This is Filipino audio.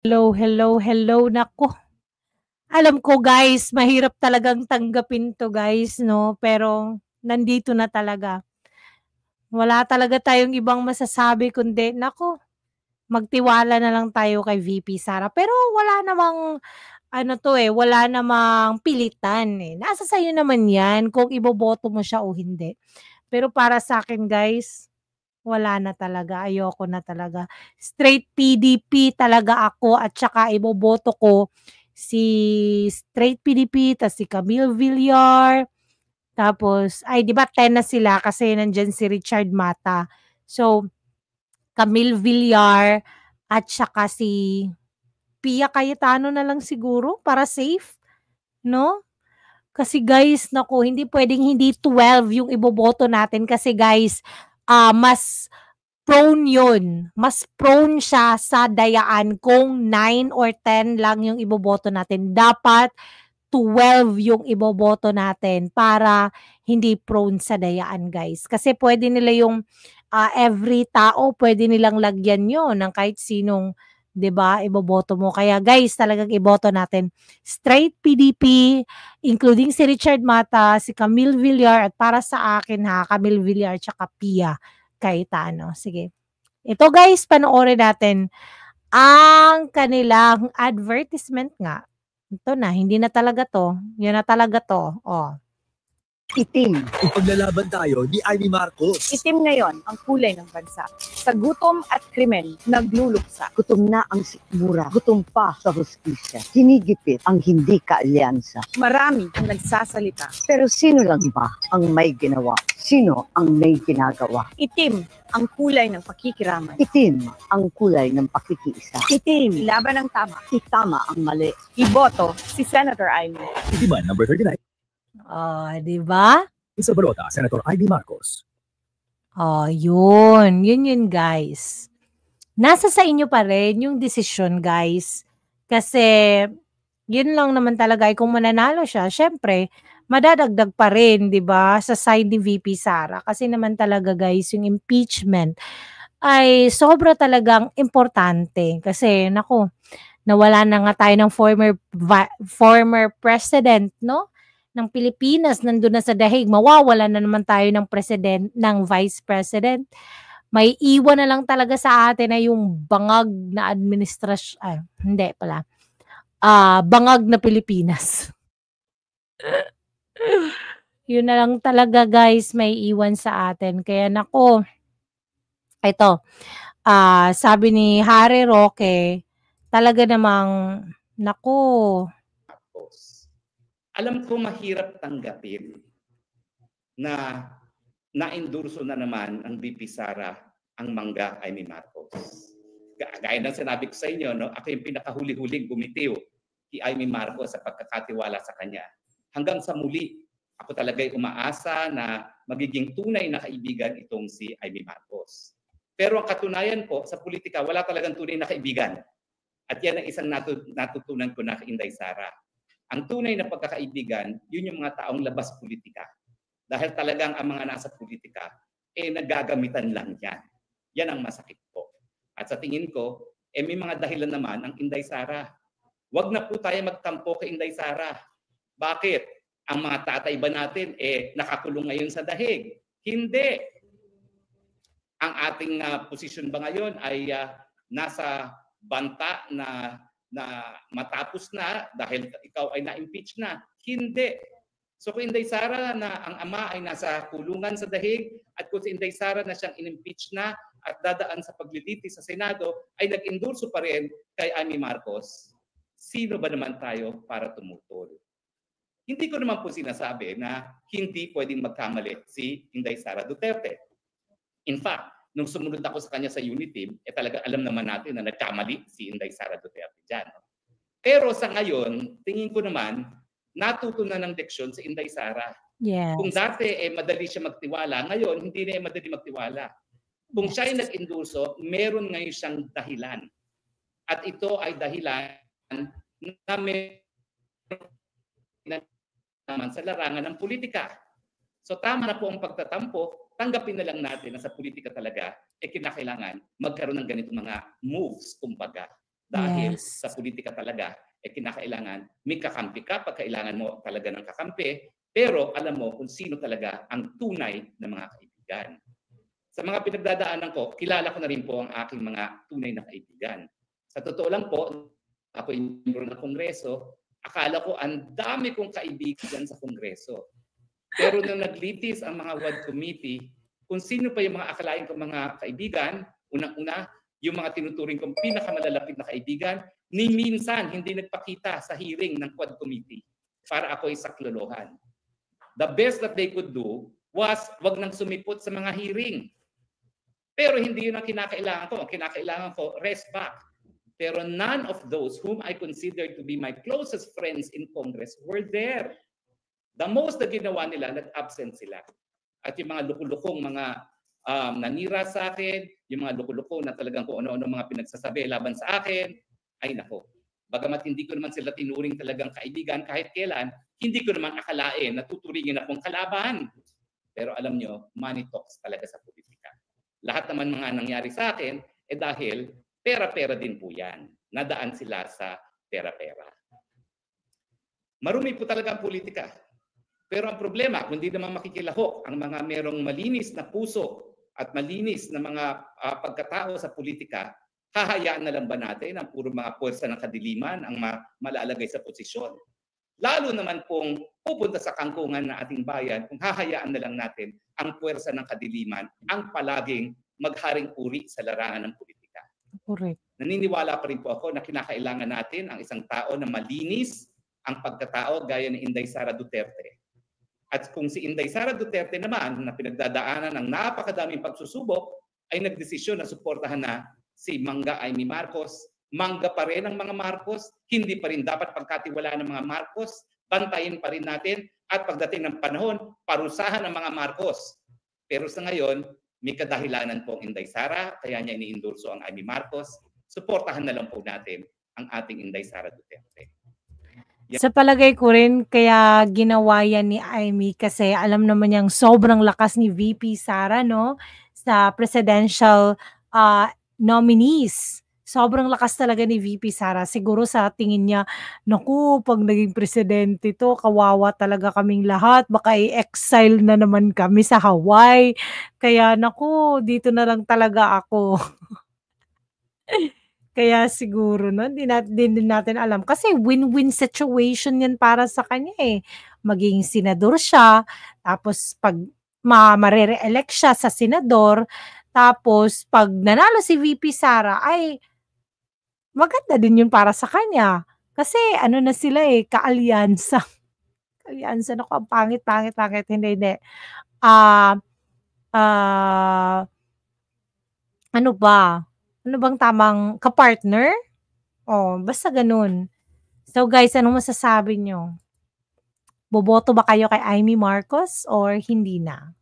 Hello, hello, hello. Naku, alam ko guys, mahirap talagang tanggapin 'to guys 'no, pero nandito na talaga. Wala talaga tayong ibang masasabi kundi naku, magtiwala na lang tayo kay VP Sara. Pero wala namang ano 'to, wala namang pilitan, Nasa sa'yo naman 'yan kung iboboto mo siya o hindi. Pero para sa'kin guys, wala na talaga, ayoko na talaga. Straight PDP talaga ako at saka iboboto ko si straight PDP tas si Camille Villar, tapos ay 'di ba 10 na sila kasi nandiyan si Richard Mata. So, Camille Villar at saka si Pia Cayetano na lang siguro para safe, 'no? Kasi guys, naku, hindi puwedeng hindi 12 yung iboboto natin kasi guys, mas prone yun, mas prone siya sa dayaan kung 9 or 10 lang yung iboboto natin. Dapat 12 yung iboboto natin para hindi prone sa dayaan, guys. Kasi puwede nila yung, every tao puwede nilang lagyan yun ng kahit sinong, 'di ba, iboboto mo. Kaya guys, talagang iboto natin straight PDP, including si Richard Mata, si Camille Villar at para sa akin Camille Villar tsaka Pia Cayetano. Sige. Ito guys, panoorin natin ang kanilang advertisement nga. Ito na, hindi na talaga 'to, yun na talaga 'to, oh. Itim. Ipaglalaban tayo ni Amy Marcos. Itim ngayon ang kulay ng bansa. Sa gutom at krimen, nagluluksa. Gutom na ang sikmura. Gutom pa sa hustisya. Hinigipit ang hindi kaalyansa. Marami ang nagsasalita. Pero sino lang ba ang may ginawa? Sino ang may ginagawa? Itim ang kulay ng pakikiramay. Itim ang kulay ng pakikiisa. Itim. Laban ang tama. Itama ang mali. Iboto si Senator Amy. Itiman number 39. Oh, 'di ba? Sa balota, Senator Amy Marcos. Oh, yun. Yun guys. Nasa sa inyo pa rin yung desisyon guys. Kasi yun lang naman talaga ay kung mananalo siya, siyempre madadagdag pa rin, 'di ba, sa side ni VP Sara. Kasi naman talaga guys, yung impeachment ay sobra talagang importante. Kasi naku, nawala na nga tayo ng former president, 'no, ng Pilipinas, nandun na sa dahig, mawawalan na naman tayo ng vice president. May iwan na lang talaga sa atin na yung bangag na hindi pala, bangag na Pilipinas. Yun na lang talaga guys may iwan sa atin. Kaya naku, ito, sabi ni Harry Roque, talaga namang naku. Alam ko mahirap tanggapin na na-endorso na naman ang VP Sara ang mangga Amy Marcos. Gaya ng sinabi ko sa inyo, no, ako yung pinakahuli-huling bumitiw kay Amy Marcos sa pagkakatiwala sa kanya. Hanggang sa muli, ako talaga'y umaasa na magiging tunay na kaibigan itong si Amy Marcos. Pero ang katunayan po, sa politika, wala talagang tunay na kaibigan. At yan ang isang natutunan ko na kay Inday Sara. Ang tunay na pagkakaibigan, yun yung mga taong labas politika. Dahil talagang ang mga nasa politika, naggagamitan lang yan. Yan ang masakit po. At sa tingin ko, may mga dahilan naman ang Inday Sara. Huwag na po tayo magtampo kay Inday Sara. Bakit? Ang mga tatay ba natin, nakakulong ngayon sa dahig? Hindi. Ang ating posisyon ba ngayon ay nasa banta na matapos na dahil ikaw ay na-impeach na? Hindi. So kung Inday Sara na ang ama ay nasa kulungan sa dahig at kung si Inday Sara na siyang in-impeach na at dadaan sa pagliliti sa Senado ay nag-endorso pa rin kay Amy Marcos, sino ba naman tayo para tumutol? Hindi ko naman po sinasabi na hindi pwedeng magkamali si Inday Sara Duterte. In fact, nung sumunod ako sa kanya sa Unity, talaga alam naman natin na nagkamali si Inday Sara Duterte dyan. No? Pero sa ngayon, tingin ko naman, natuto na ng leksyon si Inday Sara. Yes. Kung dati madali siya magtiwala, ngayon hindi na madali magtiwala. Kung siya ay nag-endorso, meron ngayon siyang dahilan. At ito ay dahilan na naman sa larangan ng politika. So tama na po ang pagtatampo, tanggapin na lang natin na sa politika talaga kinakailangan magkaroon ng ganitong mga moves, kumbaga. Dahil Yes. sa politika talaga, kinakailangan may kakampi ka pag kailangan mo talaga ng kakampi, pero alam mo kung sino talaga ang tunay na mga kaibigan. Sa mga pinagdadaanan ko, kilala ko na rin po ang aking mga tunay na kaibigan. Sa totoo lang po, ako yung membro ng Kongreso, akala ko ang dami kong kaibigan sa Kongreso. Pero nung naglitis ang mga WAD committee, kung sino pa yung mga akalain kong mga kaibigan, unang-una, yung mga tinuturing kong pinakamalalapit na kaibigan, ni minsan hindi nagpakita sa hearing ng Quad Committee para ako'y saklolohan. The best that they could do was wag nang sumipot sa mga hearing. Pero hindi yun ang kinakailangan ko. Ang kinakailangan ko, rest back. Pero none of those whom I consider to be my closest friends in Congress were there. The most na ginawa nila, nag-absent sila. At yung mga lukulukong mga nanira sa akin, yung mga lukulukong na talagang kung ano-ano mga pinagsasabi laban sa akin, ay nako. Bagamat hindi ko naman sila tinuring talagang kaibigan kahit kailan, hindi ko naman akalain na tuturingin akong kalaban. Pero alam nyo, money talks talaga sa politika. Lahat naman mga nangyari sa akin, dahil pera-pera din po yan. Nadaan sila sa pera-pera. Marumi po talaga ang politika. Pero ang problema, kung di naman makikilahok ang mga merong malinis na puso at malinis na mga pagkatao sa politika, hahayaan na lang ba natin ang puro mga puwersa ng kadiliman ang malalagay sa posisyon? Lalo naman kung pupunta sa kangkungan na ating bayan, kung hahayaan na lang natin ang puwersa ng kadiliman ang palaging magharing uri sa larangan ng politika. Correct. Naniniwala pa rin po ako na kinakailangan natin ang isang tao na malinis ang pagkatao gaya ni Inday Sara Duterte. At kung si Inday Sara Duterte naman na pinagdadaanan ng napakadaming pagsusubok ay nagdesisyon na suportahan na si Mangga Amy Marcos, mangga pa rin ang mga Marcos, hindi pa rin dapat pagkatiwalaan ng mga Marcos, bantayin pa rin natin at pagdating ng panahon, parusahan ng mga Marcos. Pero sa ngayon, may kadahilanan po ang Inday Sara, kaya niya iniendorso ang Amy Marcos. Suportahan na lang po natin ang ating Inday Sara Duterte. Sa palagay ko rin, kaya ginawa yan ni Amy kasi alam naman niyang sobrang lakas ni VP Sara, no? Sa presidential nominees. Sobrang lakas talaga ni VP Sara. Siguro sa tingin niya, naku, pag naging presidente to, kawawa talaga kaming lahat. Baka i-exile na naman kami sa Hawaii. Kaya naku, dito na lang talaga ako. Kaya siguro no, din natin alam kasi win-win situation 'yan para sa kanya, eh. Maging senador siya, tapos 'pag mare-re-elect siya sa senador, tapos 'pag nanalo si VP Sara ay maganda din 'yun para sa kanya. Kasi ano na sila, eh, kaalyansa. Kaalyansa, naku ang pangit, hindi. Ah, ano ba? Ano bang tamang ka-partner? Oh, basta gano'n. So guys, anong masasabi niyo? Boboto ba kayo kay Amy Marcos or hindi na?